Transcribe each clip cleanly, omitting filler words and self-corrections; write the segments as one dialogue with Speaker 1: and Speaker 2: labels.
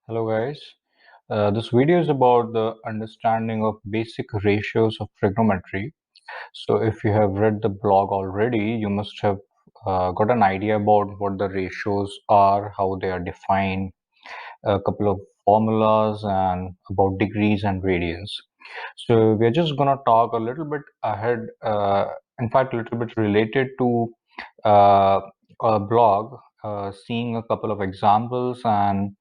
Speaker 1: Hello guys, this video is about the understanding of basic ratios of trigonometry. So if you have read the blog already, you must have got an idea about what the ratios are, how they are defined, a couple of formulas and about degrees and radians. So we're just gonna talk a little bit ahead, in fact a little bit related to a blog, seeing a couple of examples and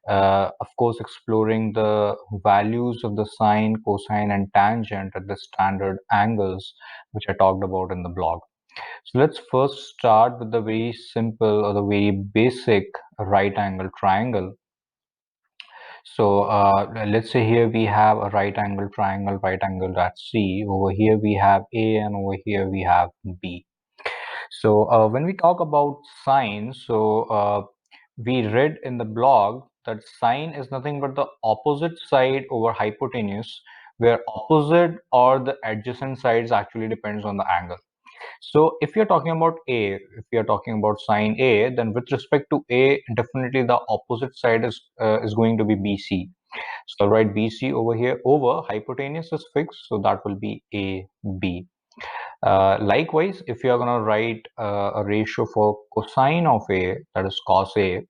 Speaker 1: of course, exploring the values of the sine, cosine, and tangent at the standard angles, which I talked about in the blog. So let's first start with the very simple or the very basic right angle triangle. So let's say here we have a right angle triangle, right angle at C. Over here we have A and over here we have B. So when we talk about sine, we read in the blog that sine is nothing but the opposite side over hypotenuse, where opposite or the adjacent sides actually depends on the angle. So if you're talking about A, if you're talking about sine A, then with respect to A, definitely the opposite side is going to be BC. So I'll write BC over here. Over hypotenuse is fixed, so that will be AB. Likewise, if you are going to write a ratio for cosine of A, that is cos A,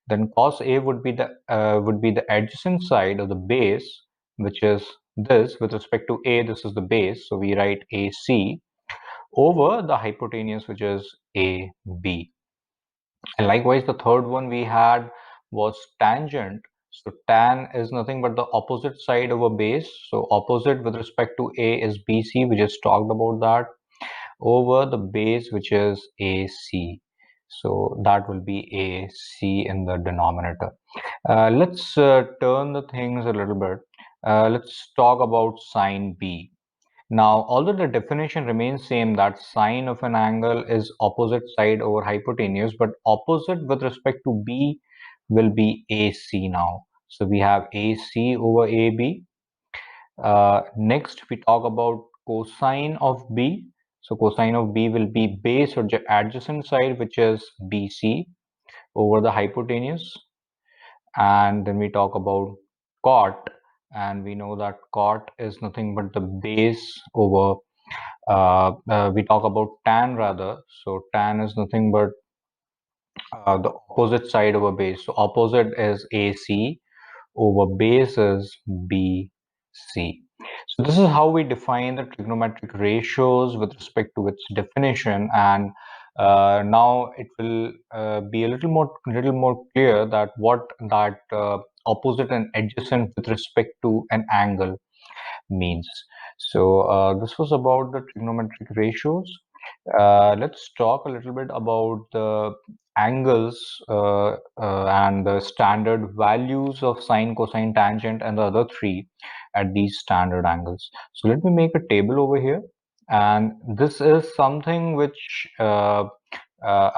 Speaker 1: then cos A would be the adjacent side of the base, which is this. With respect to A, this is the base, so we write AC over the hypotenuse, which is AB. And likewise, the third one we had was tangent. So tan is nothing but the opposite side of a base. So opposite with respect to A is BC. We just talked about that, over the base, which is AC. So that will be AC in the denominator. Let's turn the things a little bit. Let's talk about sine B. Now, although the definition remains same, that sine of an angle is opposite side over hypotenuse, but opposite with respect to B will be AC now. So we have AC over AB. Next, we talk about cosine of B. So cosine of B will be base or adjacent side, which is BC over the hypotenuse. And then we talk about cot, and we know that cot is nothing but the base over we talk about tan rather. So tan is nothing but the opposite side of a base. So opposite is AC over base is BC. So this is how we define the trigonometric ratios with respect to its definition, and now it will be a little more clear that what that opposite and adjacent with respect to an angle means. So this was about the trigonometric ratios. Let's talk a little bit about the angles and the standard values of sine, cosine, tangent, and the other three at these standard angles. So let me make a table over here. And this is something which I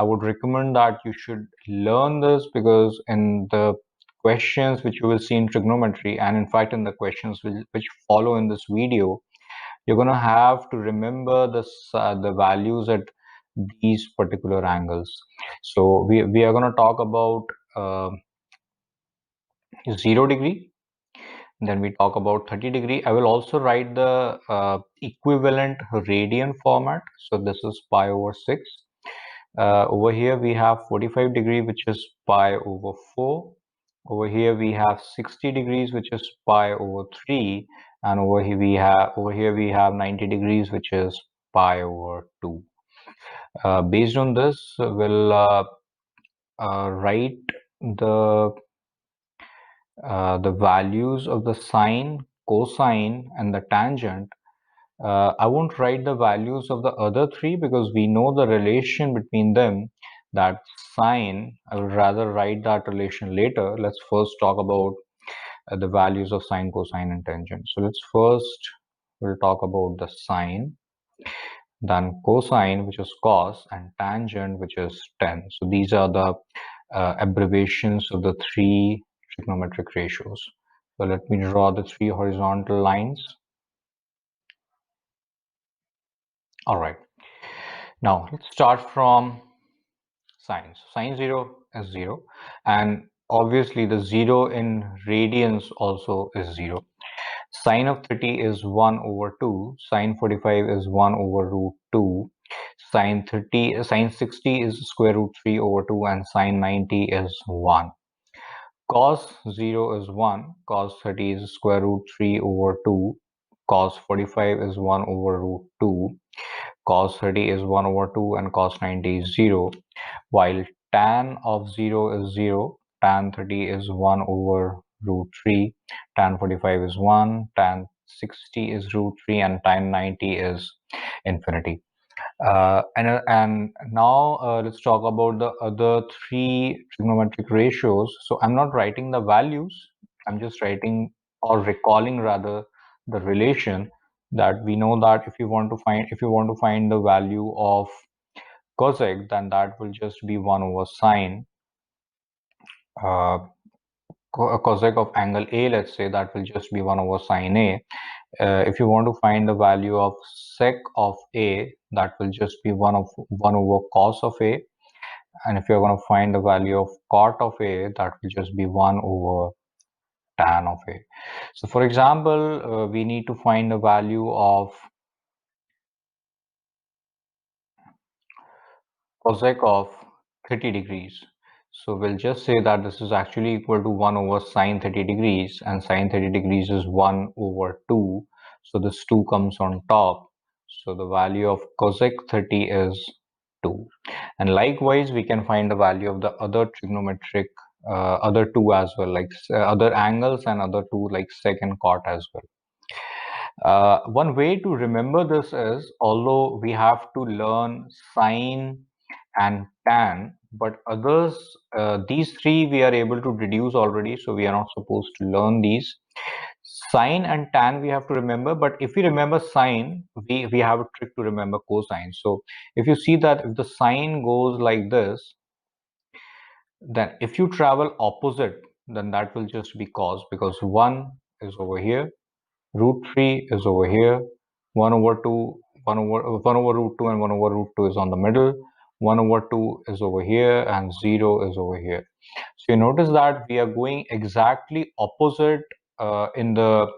Speaker 1: would recommend that you should learn this, because in the questions which you will see in trigonometry, and in fact in the questions which follow in this video, you're going to have to remember the values at these particular angles. So we are going to talk about 0 degree, then we talk about 30 degree. I will also write the equivalent radian format. So this is pi over 6. Over here we have 45 degree, which is pi over 4. Over here we have 60 degrees, which is pi over 3, and over here we have 90 degrees, which is pi over 2. Based on this, we'll write the the values of the sine, cosine, and the tangent. I won't write the values of the other three because we know the relation between them, that sine. I would rather write that relation later. Let's first talk about the values of sine, cosine, and tangent. So we'll talk about the sine, then cosine, which is cos, and tangent, which is tan. So these are the abbreviations of the three trigonometric ratios. So let me draw the three horizontal lines. All right. Now let's start from sine. So sine 0 is 0, and obviously the 0 in radians also is 0. Sine of 30 is 1 over 2. Sine 45 is 1 over root 2. Sine 60 is square root 3 over 2, and sine 90 is 1. Cos 0 is 1. Cos 30 is square root 3 over 2. Cos 45 is 1 over root 2. Cos 30 is 1 over 2, and cos 90 is 0. While tan of 0 is 0, tan 30 is 1 over root 3, tan 45 is 1, tan 60 is root 3, and tan 90 is infinity. And now let's talk about the other three trigonometric ratios. So I'm not writing the values, I'm just writing or recalling rather the relation that we know that if you want to find the value of cosec, then that will just be 1 over sine uh, cosec of angle A, let's say, that will just be 1 over sine A. If you want to find the value of sec of A, that will just be 1 over cos of A. And if you're going to find the value of cot of A, that will just be 1 over tan of A. So for example, we need to find the value of cosec of 30 degrees. So we'll just say that this is actually equal to 1 over sine 30 degrees, and sine 30 degrees is 1 over 2. So this 2 comes on top. So the value of cosec 30 is 2. And likewise, we can find the value of the other trigonometric other two as well, like other angles and other two like sec and cot as well. One way to remember this is, although we have to learn sine and tan, but others, these three we are able to deduce already, so we are not supposed to learn these. Sine and tan we have to remember, but if we remember sine, we have a trick to remember cosine. So if you see that if the sine goes like this, then if you travel opposite, then that will just be cos, because 1 is over here, root 3 is over here, 1 over 2, 1 over root 2 and 1 over root 2 is on the middle, 1 over 2 is over here, and 0 is over here. So you notice that we are going exactly opposite in the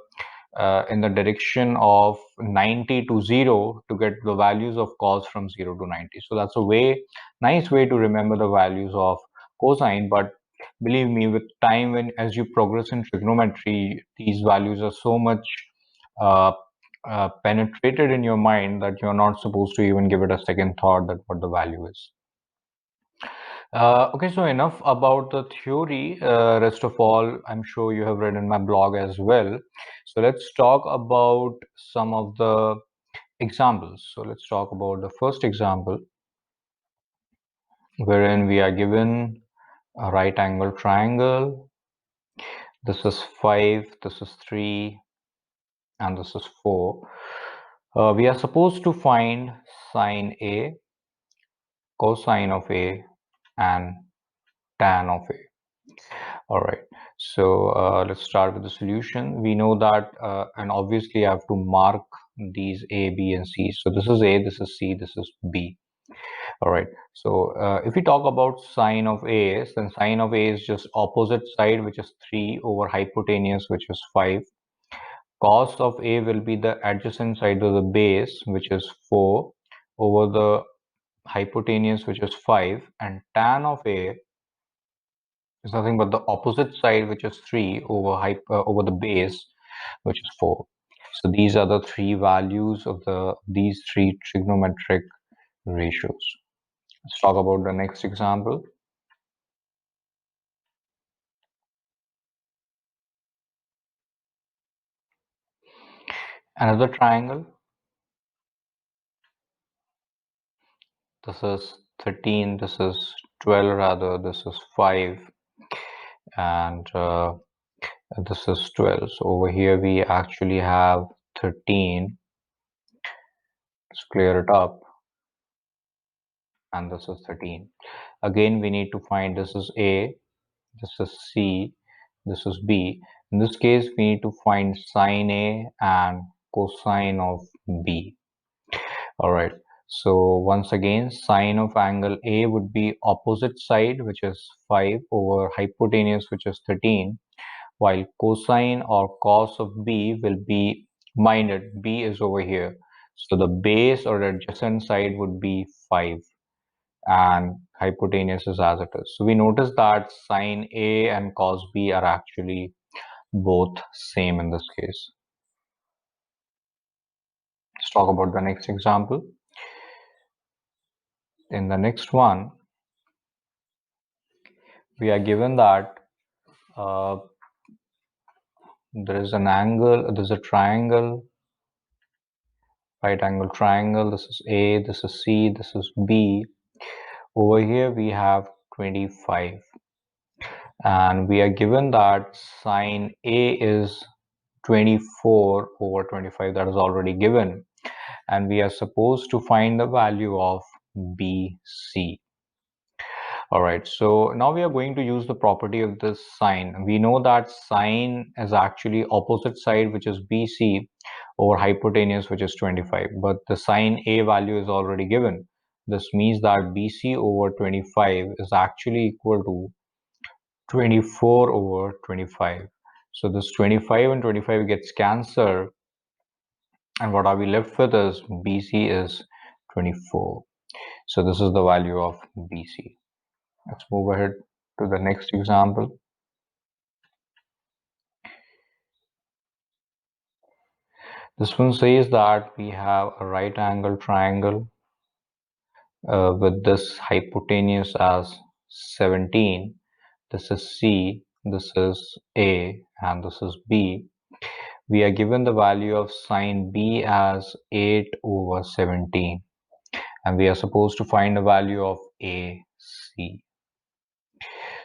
Speaker 1: direction of 90 to 0 to get the values of cos from 0 to 90. So that's a nice way to remember the values of cosine. But believe me, with time, when as you progress in trigonometry, these values are so much uh, penetrated in your mind that you're not supposed to even give it a second thought that what the value is. Okay, so enough about the theory. Rest of all, I'm sure you have read in my blog as well. So let's talk about some of the examples. So let's talk about the first example, wherein we are given a right angle triangle. This is 5, this is 3, and this is 4. We are supposed to find sine A, cosine of A, and tan of A. All right, so let's start with the solution. We know that, and obviously I have to mark these A, B, and C. So this is A, this is C, this is B. All right, so if we talk about sine of A, then sine of A is just opposite side, which is 3, over hypotenuse, which is 5. Cos of A will be the adjacent side of the base, which is 4, over the hypotenuse, which is 5. And tan of A is nothing but the opposite side, which is 3, over the base, which is 4. So these are the three values of these three trigonometric ratios. Let's talk about the next example. Another triangle. This is 13, this is 12 rather, this is 5, and this is 12. So over here we actually have 13. Let's clear it up. And this is 13. Again, we need to find, this is A, this is C, this is B. In this case, we need to find sine A and cosine of B. All right. So once again, sine of angle A would be opposite side, which is 5 over hypotenuse, which is 13, while cosine or cos of B will be, mind it, B is over here. So the base or adjacent side would be 5 and hypotenuse is as it is. So we notice that sine A and cos B are actually both same in this case. Let's talk about the next example. In the next one, we are given that uh, there is an angle, there's a triangle, right angle triangle. This is A, this is C, this is B. Over here we have 25, and we are given that sine A is 24 over 25. That is already given, and we are supposed to find the value of BC. All right, so now we are going to use the property of this sine. We know that sine is actually opposite side, which is BC, over hypotenuse, which is 25, but the sine A value is already given. This means that BC over 25 is actually equal to 24 over 25. So this 25 and 25 gets cancelled, and what are we left with is BC is 24. So this is the value of BC. Let's move ahead to the next example. This one says that we have a right angle triangle with this hypotenuse as 17. This is C, this is A, and this is B. We are given the value of sine B as 8 over 17, and we are supposed to find the value of AC.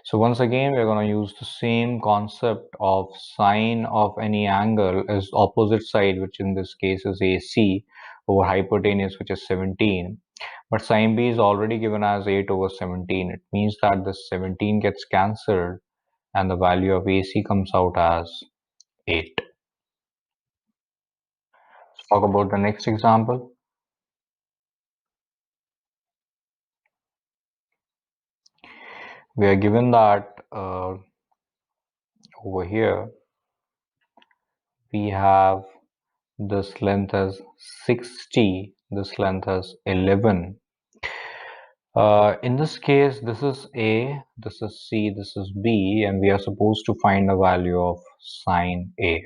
Speaker 1: So once again, we're going to use the same concept of sine of any angle is opposite side, which in this case is AC, over hypotenuse, which is 17. But sine B is already given as 8 over 17. It means that this 17 gets cancelled and the value of AC comes out as 8. Let's talk about the next example. We are given that over here we have this length as 60, this length as 11. In this case, this is A, this is C, this is B, and we are supposed to find the value of sine A.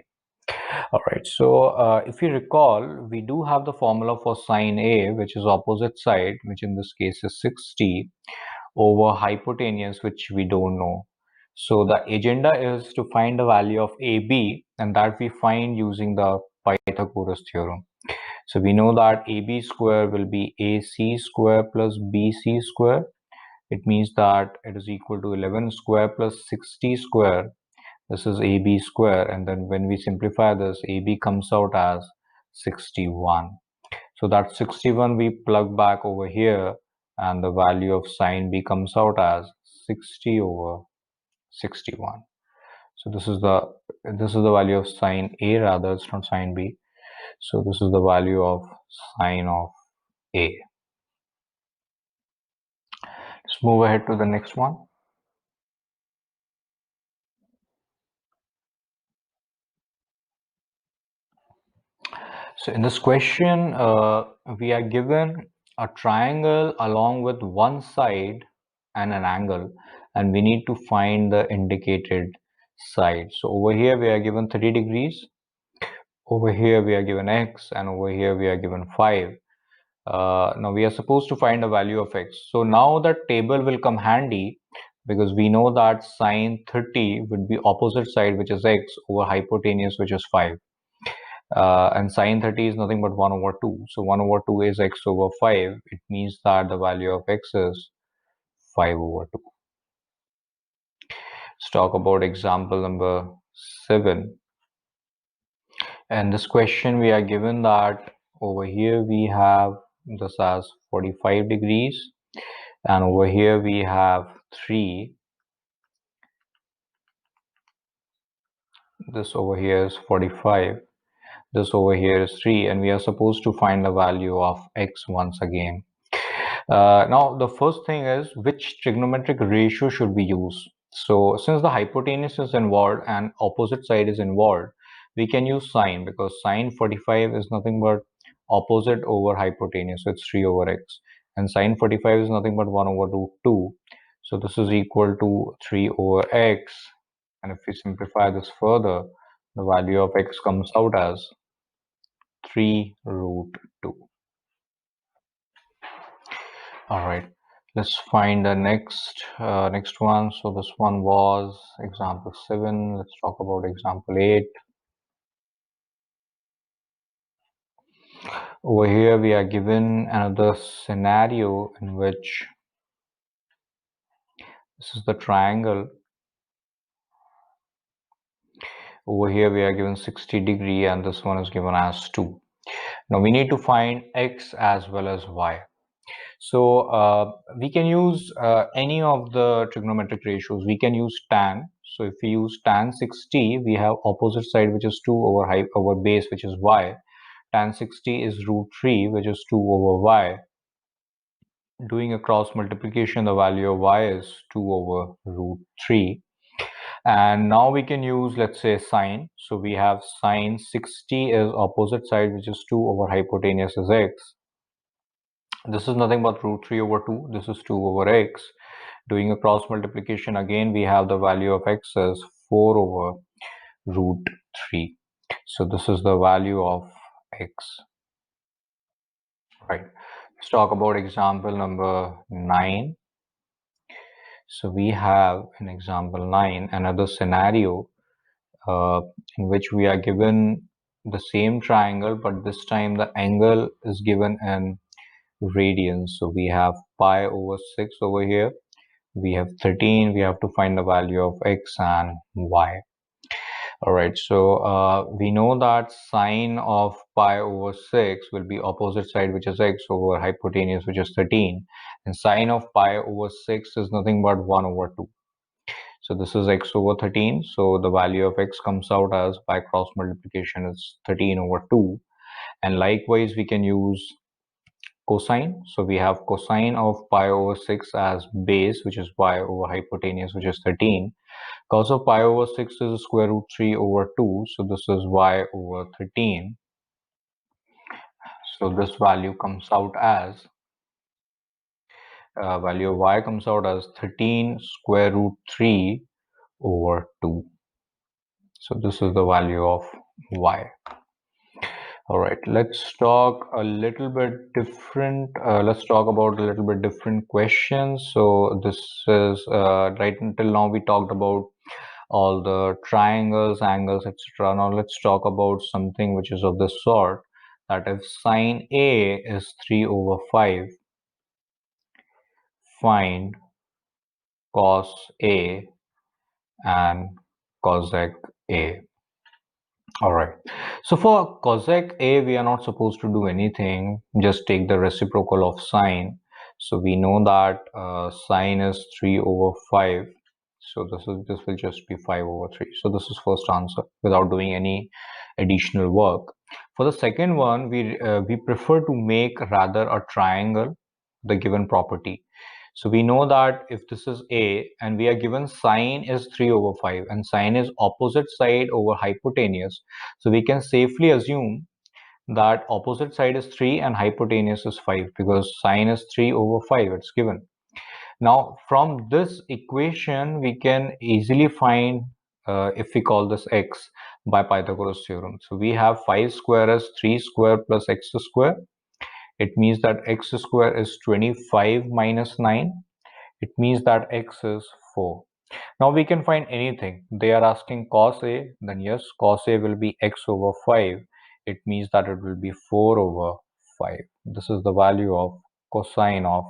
Speaker 1: All right, so if you recall, we do have the formula for sine A, which is opposite side, which in this case is 60 over hypotenuse, which we don't know. So the agenda is to find the value of AB, and that we find using the Pythagoras theorem. So we know that AB square will be AC square plus BC square. It means that it is equal to 11 square plus 60 square. This is AB square, and then when we simplify this, AB comes out as 61. So that 61 we plug back over here, and the value of sine B comes out as 60 over 61. So this is the value of sine A, rather it's not sine B. So this is the value of sine of A. Let's move ahead to the next one. So in this question, we are given a triangle along with one side and an angle, and we need to find the indicated side. So over here we are given 30 degrees, over here we are given x, and over here we are given 5. Now we are supposed to find the value of x. So now the table will come handy, because we know that sine 30 would be opposite side, which is x, over hypotenuse, which is 5. And sine 30 is nothing but 1 over 2. So 1 over 2 is x over 5. It means that the value of x is 5 over 2. Let's talk about example number 7. And this question, we are given that over here we have this as 45 degrees, and over here we have 3. This over here is 45. This over here is 3, and we are supposed to find the value of x once again. Now, the first thing is, which trigonometric ratio should we use? So, since the hypotenuse is involved and opposite side is involved, we can use sine, because sine 45 is nothing but opposite over hypotenuse, so it's 3 over x. And sine 45 is nothing but 1 over root 2. So, this is equal to 3 over x. And if we simplify this further, the value of x comes out as 3 root 2. All right, let's find the next one. So this one was example 7. Let's talk about example 8. Over here we are given another scenario in which this is the triangle. Over here we are given 60° and this one is given as 2. Now we need to find x as well as y. So we can use any of the trigonometric ratios. We can use tan. So if we use tan 60, we have opposite side, which is 2 over over base, which is y. Tan 60 is root 3, which is 2 over y. Doing a cross multiplication, the value of y is 2 over root 3. And now we can use, let's say, sine. So we have sine 60 is opposite side, which is 2 over hypotenuse is x. This is nothing but root 3 over 2. This is 2 over x. Doing a cross multiplication, again we have the value of x as 4 over root 3. So this is the value of x. Right. Let's talk about example number 9. So we have in example 9 another scenario in which we are given the same triangle, but this time the angle is given in radians. So we have pi over 6 over here. We have 13. We have to find the value of x and y. All right, so we know that sine of pi over 6 will be opposite side, which is x, over hypotenuse, which is 13. And sine of pi over 6 is nothing but 1 over 2. So this is x over 13. So the value of x comes out as, by cross multiplication, is 13 over 2. And likewise, we can use cosine. So we have cosine of pi over 6 as base, which is y, over hypotenuse, which is 13. Cos of pi over 6 is square root 3 over 2. So this is y over 13. So this value comes out as, value of y comes out as 13 square root 3 over 2. So this is the value of y. All right, let's talk a little bit different. Let's talk about a little bit different questions. So this is right until now we talked about all the triangles, angles, etc. Now let's talk about something which is of this sort, that if sine A is 3 over 5, find cos A and cosec A. All right. So for cosec A, we are not supposed to do anything. Just take the reciprocal of sine. So we know that sine is 3 over 5. So this will just be 5 over 3. So this is first answer without doing any additional work. For the second one, we prefer to make rather a triangle, the given property. So we know that if this is A and we are given sine is 3 over 5 and sine is opposite side over hypotenuse, so we can safely assume that opposite side is 3 and hypotenuse is 5, because sine is 3 over 5, it's given. Now from this equation we can easily find, if we call this x, by Pythagoras theorem. So we have 5 square as 3 square plus x square. It means that x square is 25 minus 9. It means that x is 4. Now we can find anything. They are asking cos A, then yes, cos A will be x over 5. It means that it will be 4 over 5. This is the value of cosine of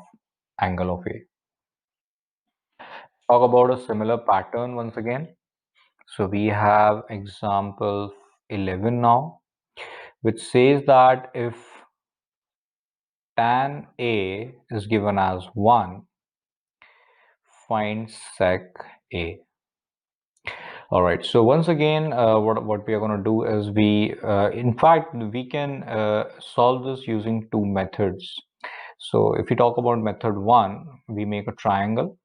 Speaker 1: angle of A. Talk about a similar pattern once again. So we have example 11 now, which says that if tan A is given as 1, find sec A. All right, so once again, what we are going to do is in fact, we can solve this using two methods. So if we talk about method one, we make a triangle.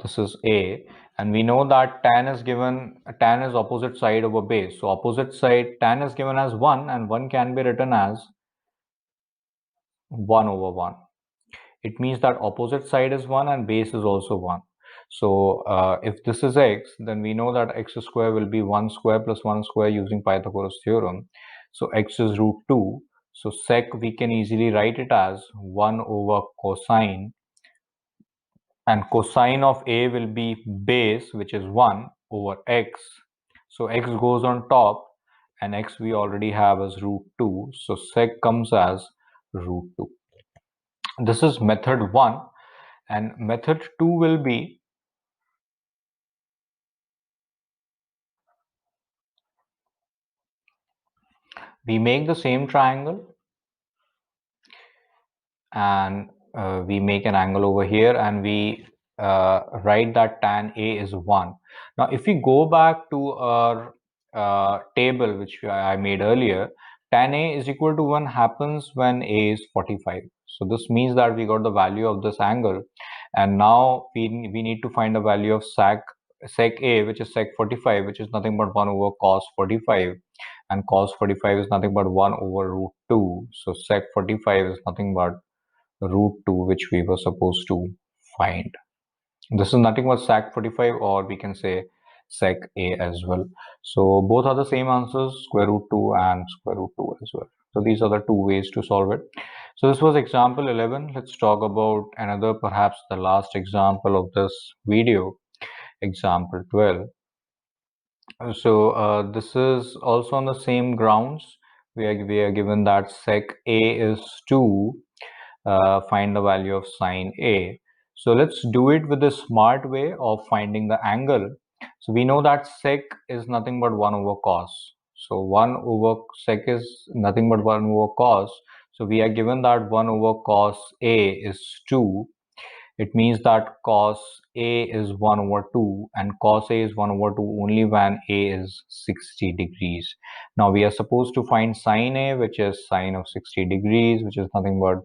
Speaker 1: This is A, and we know that tan is opposite side of a base. So opposite side, tan is given as 1, and 1 can be written as 1 over 1. It means that opposite side is 1 and base is also 1. So if this is x, then we know that x square will be 1 square plus 1 square using Pythagoras theorem. So x is root 2. So sec we can easily write it as 1 over cosine, and cosine of a will be base, which is 1 over x. So x goes on top, and x we already have as root 2. So sec comes as root 2. This is method 1, and method 2 will be, we make the same triangle and we make an angle over here, and we write that tan A is 1. Now if we go back to our table which I made earlier, tan A is equal to 1 happens when A is 45. So this means that we got the value of this angle, and now we need to find a value of sec A, which is sec 45, which is nothing but 1 over cos 45, and cos 45 is nothing but 1 over root 2. So sec 45 is nothing but root 2, which we were supposed to find. This is nothing but sec 45, or we can say sec A as well. So both are the same answers, square root 2 and square root 2 as well. So these are the two ways to solve it. So this was example 11. Let's talk about another, perhaps the last example of this video, example 12. So this is also on the same grounds. We are given that sec A is 2. Find the value of sine A. So let's do it with the smart way of finding the angle. So we know that sec is nothing but 1 over cos. So 1 over sec is nothing but 1 over cos. So we are given that 1 over cos A is 2. It means that cos A is 1 over 2, and cos A is 1 over 2 only when A is 60 degrees. Now we are supposed to find sine A, which is sine of 60 degrees, which is nothing but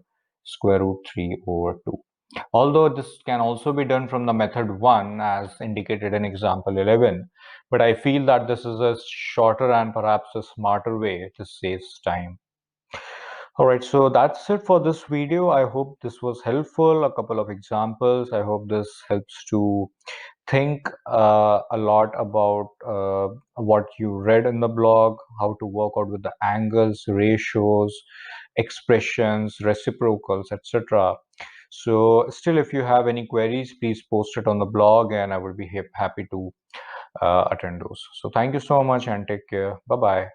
Speaker 1: square root 3 over 2. Although this can also be done from the method 1 as indicated in example 11, but I feel that this is a shorter and perhaps a smarter way to save time. All right, so that's it for this video. I hope this was helpful. A couple of examples. I hope this helps to think a lot about what you read in the blog, how to work out with the angles, ratios, expressions, reciprocals, etc. So still, if you have any queries, please post it on the blog, and I would be happy to attend those. So thank you so much and take care. Bye-bye.